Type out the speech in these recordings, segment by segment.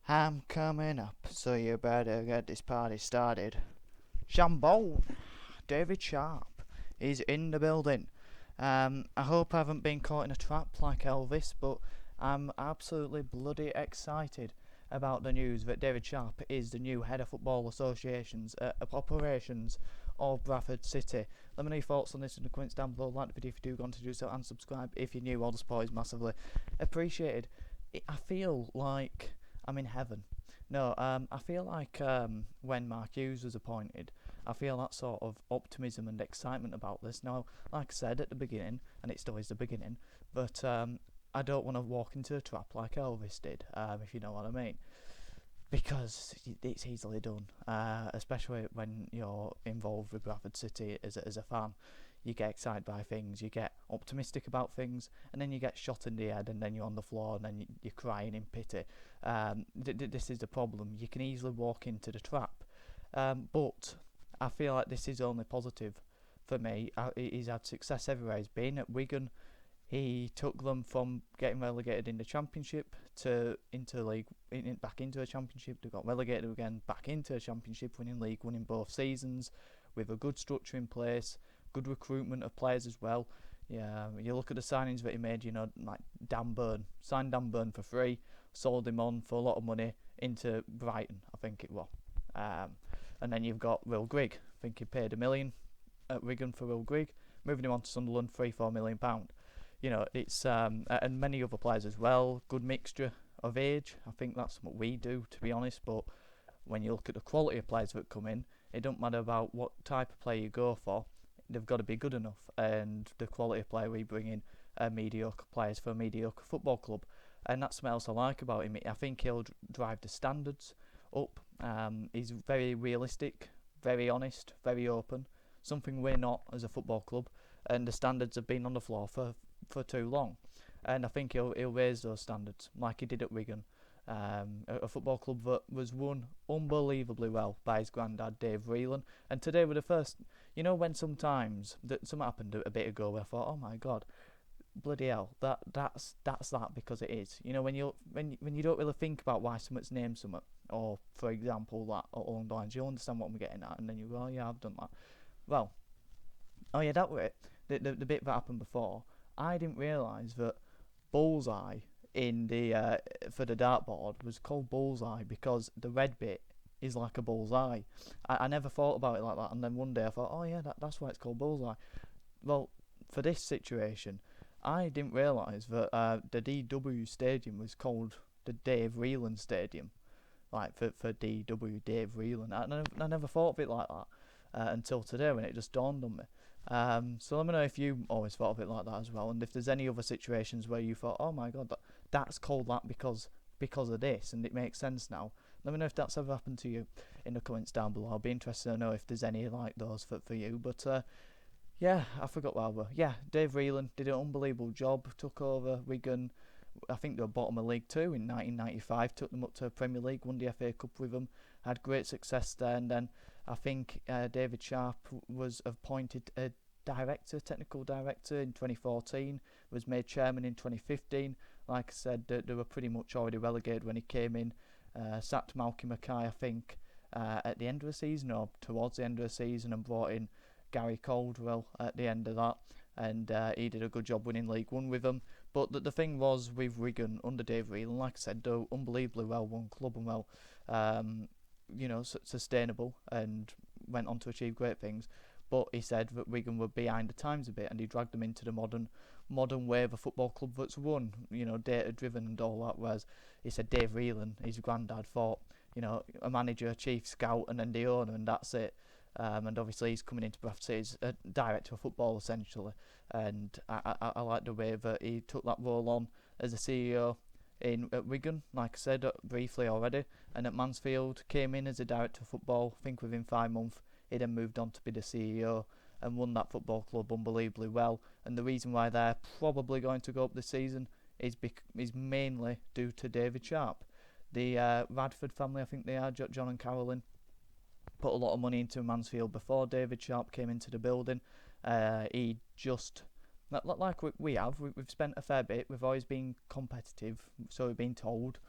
I'm coming up, so you better get this party started. Jambon, David Sharpe, is in the building. I hope I haven't been caught in a trap like Elvis, but I'm absolutely bloody excited about the news that David Sharpe is the new head of football associations operations of Bradford City. Let me know your thoughts on this in the comments down below. Like the video if you do want to do so, and subscribe if you're new. All the support is massively appreciated. I feel like I'm in heaven. No, I feel like when Mark Hughes was appointed, I feel that sort of optimism and excitement about this. Now, like I said at the beginning, and it still is the beginning, but I don't want to walk into a trap like Elvis did, if you know what I mean. Because it's easily done, especially when you're involved with Bradford City as a fan. You get excited by things, you get optimistic about things, and then you get shot in the head, and then you're on the floor, and then you're crying in pity. This is the problem. You can easily walk into the trap, but I feel like this is only positive for me. He's had success everywhere. He's been at Wigan. He took them from getting relegated in the Championship to into league, back into a Championship. They got relegated again, back into a Championship, winning league, winning both seasons, with a good structure in place, good recruitment of players as well. Yeah, you look at the signings that he made. You know, like Dan Burn, signed Dan Burn for free, sold him on for a lot of money into Brighton, I think it was. And then you've got Will Grigg. I think he paid £1 million at Wigan for Will Grigg, moving him on to Sunderland, £3-4 million. You know, it's and many other players as well. Good mixture of age. I think that's what we do, to be honest. But when you look at the quality of players that come in, it don't matter about what type of player you go for. They've got to be good enough, and the quality of player we bring in are mediocre players for a mediocre football club, and that's something else I like about him. I think he'll drive the standards up. He's very realistic, very honest, very open, something we're not as a football club, and the standards have been on the floor for too long, and I think he'll raise those standards like he did at Wigan. A football club that was run unbelievably well by his granddad Dave Reelan, and today were the first. You know, when sometimes something happened a bit ago where I thought, oh my god, bloody hell, that's that because it is. You know, when you don't really think about why something's named something, or for example that along the lines, you understand what I'm getting at, and then you go, oh yeah, I've done that. Well, oh yeah, that way the bit that happened before, I didn't realise that bullseye in the for the dartboard was called bullseye because the red bit is like a bullseye. I never thought about it like that, and then one day I thought, oh yeah, that's why it's called bullseye. Well, for this situation, I didn't realise that the DW Stadium was called the Dave Reelan Stadium, like for DW Dave Reelan. I never thought of it like that until today when it just dawned on me. So let me know if you always thought of it like that as well, and if there's any other situations where you thought, oh my god, that's called that because of this, and it makes sense now. Let me know if that's ever happened to you in the comments down below. I'll be interested to know if there's any like those for you. But yeah, I forgot where I were. Yeah, Dave Reelan did an unbelievable job, took over Wigan. I think they were bottom of League 2 in 1995, took them up to Premier League, won the FA Cup with them, had great success there, and then I think David Sharpe was appointed a technical director in 2014, was made chairman in 2015. Like I said, they were pretty much already relegated when he came in, sacked Malky Mackay, I think, at the end of the season or towards the end of the season, and brought in Gary Caldwell at the end of that, and he did a good job winning League 1 with them. But the thing was with Wigan under Dave Reelan, like I said, they're unbelievably well run club and well sustainable, and went on to achieve great things. But he said that Wigan were behind the times a bit, and he dragged them into the modern way of a football club that's run, data driven and all that. Whereas he said Dave Reelan, his granddad, thought, a manager, chief scout, and then the owner, and that's it. And obviously he's coming into Bradford City as a director of football essentially, and I like the way that he took that role on as a CEO at Wigan, like I said briefly already, and at Mansfield came in as a director of football. I think within 5 months he then moved on to be the CEO and won that football club unbelievably well. And the reason why they're probably going to go up this season is mainly due to David Sharpe. The Radford family, I think they are, John and Carolyn, put a lot of money into Mansfield before David Sharpe came into the building. He just, like we've spent a fair bit. We've always been competitive, so we've been told.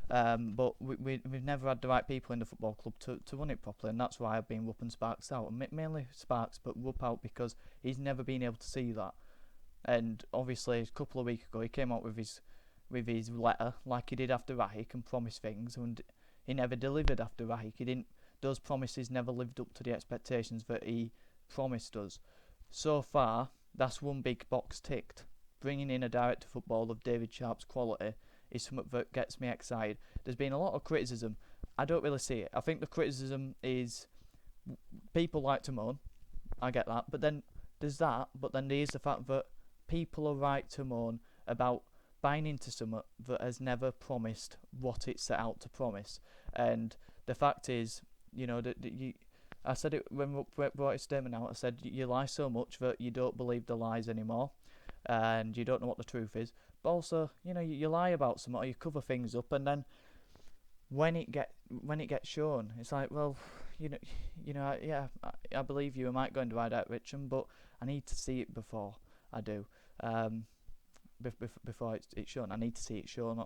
But we've never had the right people in the football club to run it properly, and that's why I've been whooping Sparks out, and mainly Sparks, but Rupp out because he's never been able to see that. And obviously, a couple of weeks ago, he came out with his letter like he did after Rahik and promised things, and he never delivered after Rahik. Those promises never lived up to the expectations that he promised us. So far, that's one big box ticked. Bringing in a director of football of David Sharpe's quality is something that gets me excited. There's been a lot of criticism. I don't really see it. I think the criticism is people like to moan. I get that. But then there's that. But then there's the fact that people are right to moan about buying into something that has never promised what it set out to promise. And the fact is, I said it when we brought his statement out. I said you lie so much that you don't believe the lies anymore, and you don't know what the truth is. But also, you lie about something or you cover things up, and then when it gets shown, it's like, well, I believe you. I might go into right out Richmond, but I need to see it before I do. Before it's shown, I need to see it shown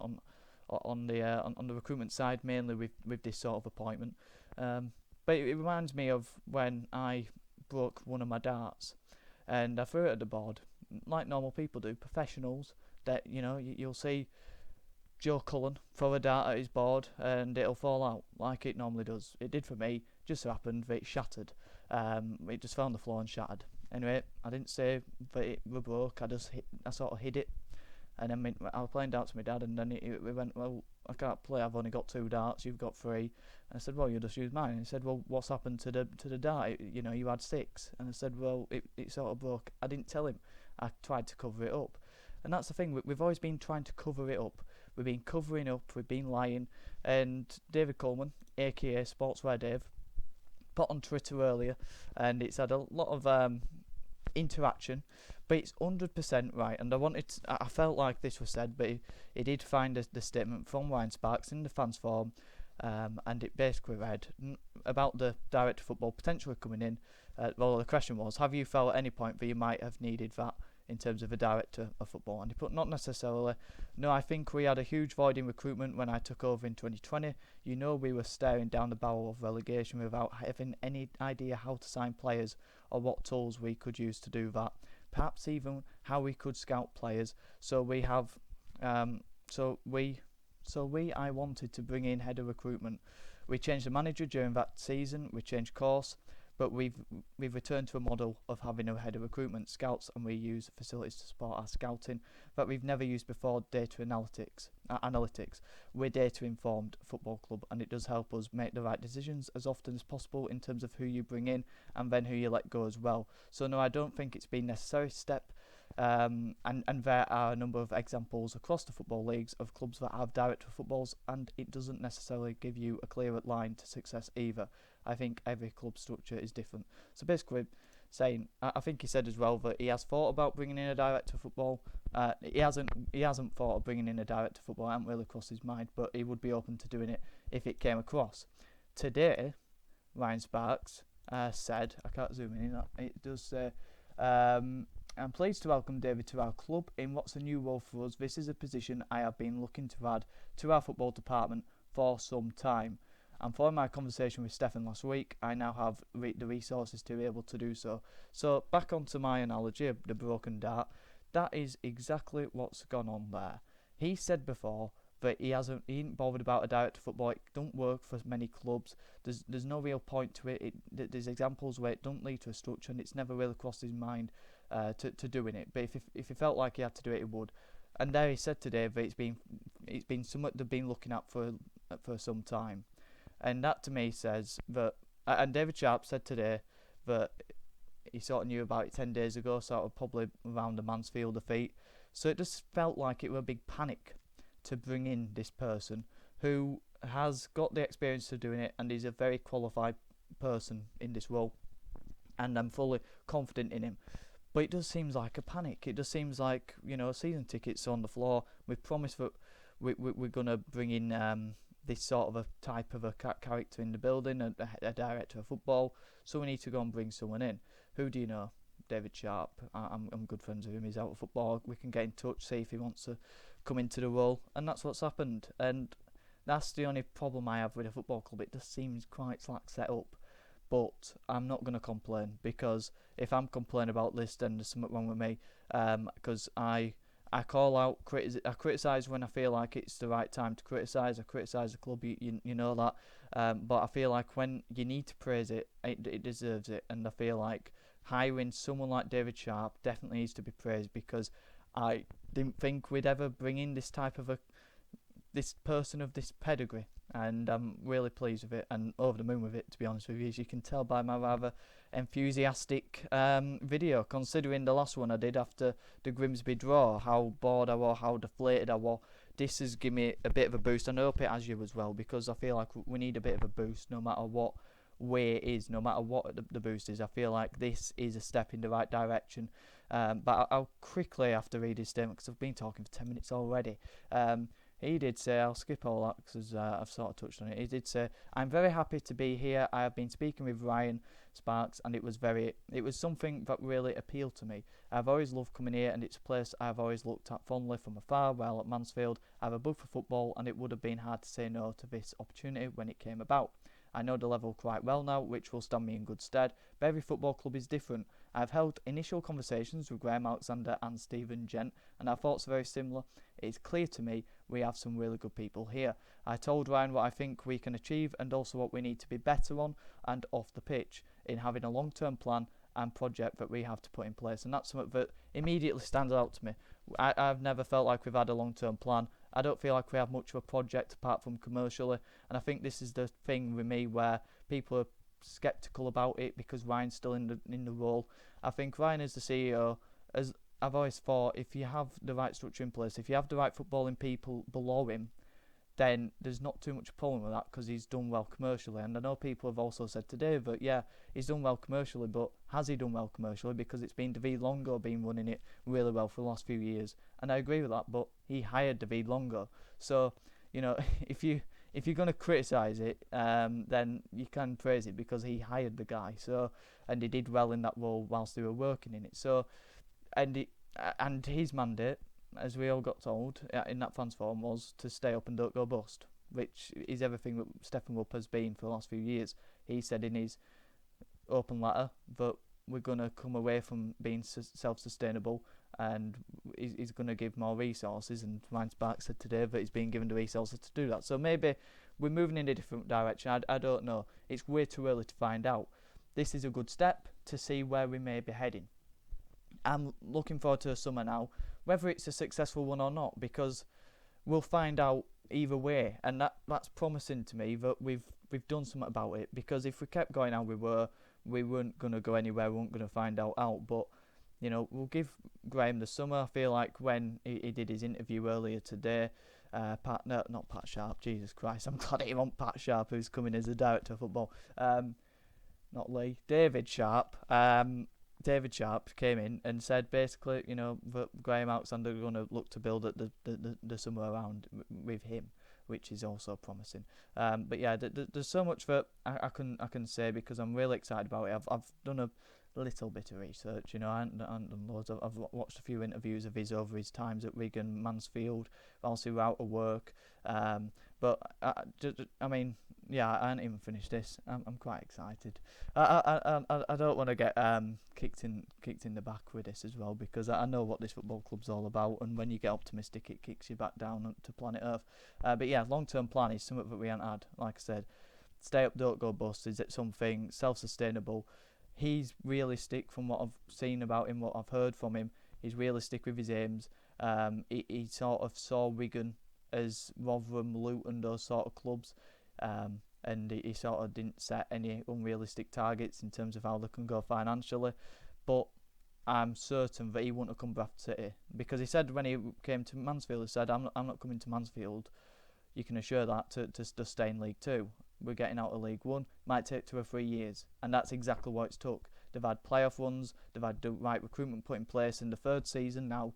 on the recruitment side, mainly with this sort of appointment. But it reminds me of when I broke one of my darts, and I threw it at the board, like normal people do, professionals. That you'll see Joe Cullen throw a dart at his board, and it'll fall out like it normally does. It did for me. Just so happened that it shattered. It just fell on the floor and shattered. Anyway, I didn't say that it broke. I sort of hid it. And then I was playing darts with my dad, and then we went, well, I can't play. I've only got 2 darts. You've got 3. And I said, well, you just use mine. And he said, well, what's happened to the dart? You had 6. And I said, well, it sort of broke. I didn't tell him. I tried to cover it up. And that's the thing. We've always been trying to cover it up. We've been covering up. We've been lying. And David Coleman, aka Sportswear Dave, put on Twitter earlier, and it's had a lot of interaction. But it's 100% right, and I felt like this was said, but he did find the statement from Ryan Sparks in the fans forum, and it basically read about the director of football potentially coming in. Well, the question was, have you felt at any point that you might have needed that in terms of a director of football? And he put, not necessarily. No, I think we had a huge void in recruitment when I took over in 2020. We were staring down the barrel of relegation without having any idea how to sign players or what tools we could use to do that. Perhaps even how we could scout players. I wanted to bring in head of recruitment. We changed the manager during that season. We changed course, but we've returned to a model of having a head of recruitment, scouts, and we use facilities to support our scouting that we've never used before. Data analytics. We're data informed football club, and it does help us make the right decisions as often as possible in terms of who you bring in and then who you let go as well. So no, I don't think it's been a necessary step. And there are a number of examples across the football leagues of clubs that have director of footballs, and it doesn't necessarily give you a clear line to success either. I think every club structure is different. So basically, saying, I think he said as well that he has thought about bringing in a director of football. He hasn't thought of bringing in a director of football. It hasn't really crossed his mind, but he would be open to doing it if it came across. Today, Ryan Sparks said, I can't zoom in, it does say, I'm pleased to welcome David to our club in what's a new role for us. This is a position I have been looking to add to our football department for some time. And following my conversation with Stefan last week, I now have the resources to be able to do so. So back onto my analogy of the broken dart, that is exactly what's gone on there. He said before that he ain't bothered about a director of football. It don't work for many clubs. There's no real point to it. There's examples where it don't lead to a structure, and it's never really crossed his mind to doing it. But if he felt like he had to do it, he would. And there he said today that it's been something they've been looking at for some time. And that to me says that, and David Sharpe said today that he sort of knew about it 10 days ago, sort of probably around the Mansfield defeat. So it just felt like it was a big panic to bring in this person who has got the experience of doing it and is a very qualified person in this role. And I'm fully confident in him. But it does seem like a panic. It just seems like, season tickets on the floor. We've promised that we're going to bring in this sort of a type of a character in the building, a director of football. So we need to go and bring someone in. Who do you know? David Sharpe. I'm good friends with him. He's out of football. We can get in touch, see if he wants to come into the role. And that's what's happened. And That's the only problem I have with a football club. It just seems quite slack set up. But I'm not going to complain, because if I'm complaining about this, then there's something wrong with me. Because I call out, I criticise when I feel like it's the right time to criticise. I criticise the club, you know that. But I feel like when you need to praise it, it deserves it. And I feel like hiring someone like David Sharpe definitely needs to be praised, because I didn't think we'd ever bring in this type of this person of this pedigree, and I'm really pleased with it and over the moon with it, to be honest with you, as you can tell by my rather enthusiastic video, considering the last one I did after the Grimsby draw, how bored I was, how deflated I was. This has given me a bit of a boost, and I hope it has you as well, because I feel like we need a bit of a boost no matter what way it is, no matter what the boost is. I feel like this is a step in the right direction. But I'll quickly have to read his statement, because I've been talking for 10 minutes already. He did say, I'll skip all that because I've sort of touched on it. He did say, I'm very happy to be here. I have been speaking with Ryan Sparks, and it was something that really appealed to me. I've always loved coming here, and it's a place I've always looked at fondly from afar. While at Mansfield, I have a bug for football, and it would have been hard to say no to this opportunity when it came about. I know the level quite well now, which will stand me in good stead, but every football club is different. I've held initial conversations with Graham Alexander and Stephen Gent, and our thoughts are very similar. It is clear to me we have some really good people here. I told Ryan what I think we can achieve, and also what we need to be better on and off the pitch, in having a long-term plan and project that we have to put in place, and that's something that immediately stands out to me. I've never felt like we've had a long-term plan. I don't feel like we have much of a project apart from commercially, and I think this is the thing with me where people are sceptical about it because Ryan's still in the role. I think Ryan as the CEO, as I've always thought, if you have the right structure in place, if you have the right footballing people below him, then there's not too much problem with that, because he's done well commercially. And I know people have also said today that, yeah, he's done well commercially, but has he done well commercially? Because it's been David Longo been running it really well for the last few years. And I agree with that, but he hired David Longo. So, you know, if you're going to criticise it, then you can praise it, because he hired the guy. So, and he did well in that role whilst they were working in it. So, and his mandate, as we all got told in that fans forum, was to stay up and don't go bust, which is everything that Stefan Rupp has been for the last few years. He said in his open letter that we're going to come away from being self-sustainable, and he's going to give more resources, and Ryan Sparks said today that he's been given the resources to do that. So maybe we're moving in a different direction. I don't know. It's way too early to find out. This is a good step to see where we may be heading. I'm looking forward to a summer now, whether it's a successful one or not, because we'll find out either way, and that's promising to me that we've done something about it. Because if we kept going how we weren't going to go anywhere, we weren't going to find out. But you know, we'll give Graham the summer. I feel like when he did his interview earlier today, not Pat Sharpe, Jesus Christ, I'm glad he wasn't Pat Sharpe who's coming as a director of football, not Lee, David Sharpe. David Sharpe came in and said basically, you know, that Graham Alexander are going to look to build the summer around with him, which is also promising. But yeah, there's so much that I can say, because I'm really excited about it. I've done a little bit of research, you know, I haven't done loads. I've watched a few interviews of his over his times at Wigan, Mansfield, also out of work. But I mean, yeah, I haven't even finished this. I'm quite excited. I don't want to get kicked in the back with this as well, because I know what this football club's all about, and when you get optimistic, it kicks you back down to planet Earth. But yeah, long-term plan is something that we haven't had. Like I said, stay up, don't go bust. Is it something self-sustainable? He's realistic from what I've seen about him, what I've heard from him. He's realistic with his aims. He sort of saw Wigan as Rotherham, Luton, those sort of clubs, and he sort of didn't set any unrealistic targets in terms of how they can go financially. But I'm certain that he wouldn't have come to Bradford City, because he said when he came to Mansfield, he said, I'm not coming to Mansfield, you can assure that, to stay in League 2. We're getting out of League 1, might take 2 or 3 years, and that's exactly what it's took. They've had playoff runs, they've had the right recruitment put in place in the third season now,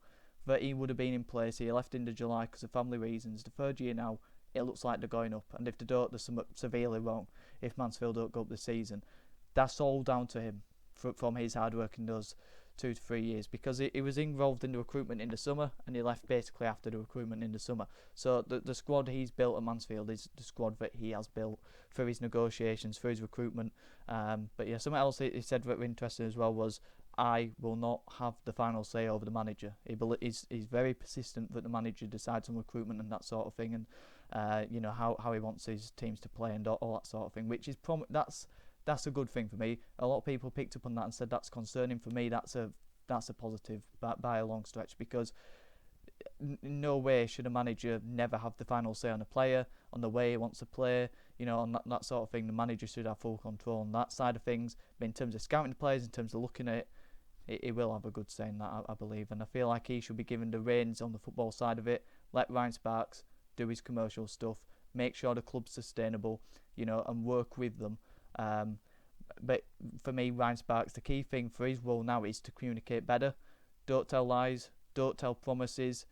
that he would have been in place. He left into July because of family reasons. The third year now, it looks like they're going up, and if they don't, there's something severely wrong. If Mansfield don't go up this season, that's all down to him from his hard work and those 2 to 3 years, because he was involved in the recruitment in the summer, and he left basically after the recruitment in the summer. So the squad he's built at Mansfield is the squad that he has built through his negotiations, through his recruitment. But yeah, something else he said that was interesting as well was, I will not have the final say over the manager. He's very persistent that the manager decides on recruitment and that sort of thing, and how he wants his teams to play and all that sort of thing, which is that's a good thing for me. A lot of people picked up on that and said that's concerning. For me, that's a positive by a long stretch, because in no way should a manager never have the final say on a player, on the way he wants to play, on that sort of thing. The manager should have full control on that side of things. But in terms of scouting the players, in terms of looking at it, he will have a good say in that, I believe. And I feel like he should be given the reins on the football side of it. Let Ryan Sparks do his commercial stuff, make sure the club's sustainable, and work with them. But for me, Ryan Sparks, the key thing for his role now is to communicate better. Don't tell lies, don't tell promises,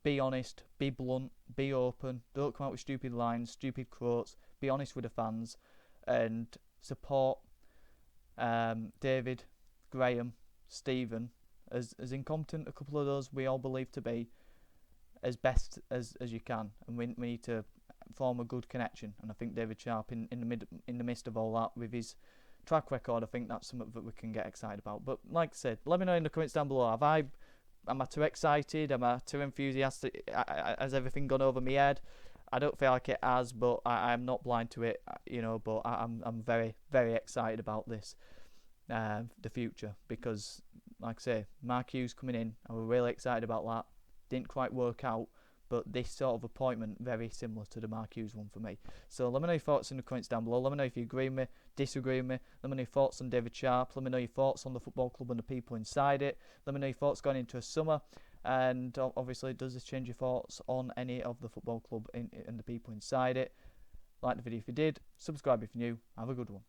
be honest, be blunt, be open, don't come out with stupid lines, stupid quotes, be honest with the fans, and support David, Graham, Stephen, as incompetent a couple of those we all believe to be, as best as you can. And we need to form a good connection, and I think David Sharpe in the midst of all that, with his track record, I think that's something that we can get excited about. But like I said, let me know in the comments down below. Am I too excited? Am I too enthusiastic? Has everything gone over my head? I don't feel like it has, but I'm not blind to it, but I'm very, very excited about this, the future, because like I say, Mark Hughes coming in, I was really excited about that. Didn't quite work out, but this sort of appointment, very similar to the Mark Hughes one for me. So let me know your thoughts in the comments down below. Let me know if you agree with me, disagree with me. Let me know your thoughts on David Sharpe. Let me know your thoughts on the football club and the people inside it. Let me know your thoughts going into a summer. And obviously, does this change your thoughts on any of the football club and the people inside it? Like the video if you did. Subscribe if you're new. Have a good one.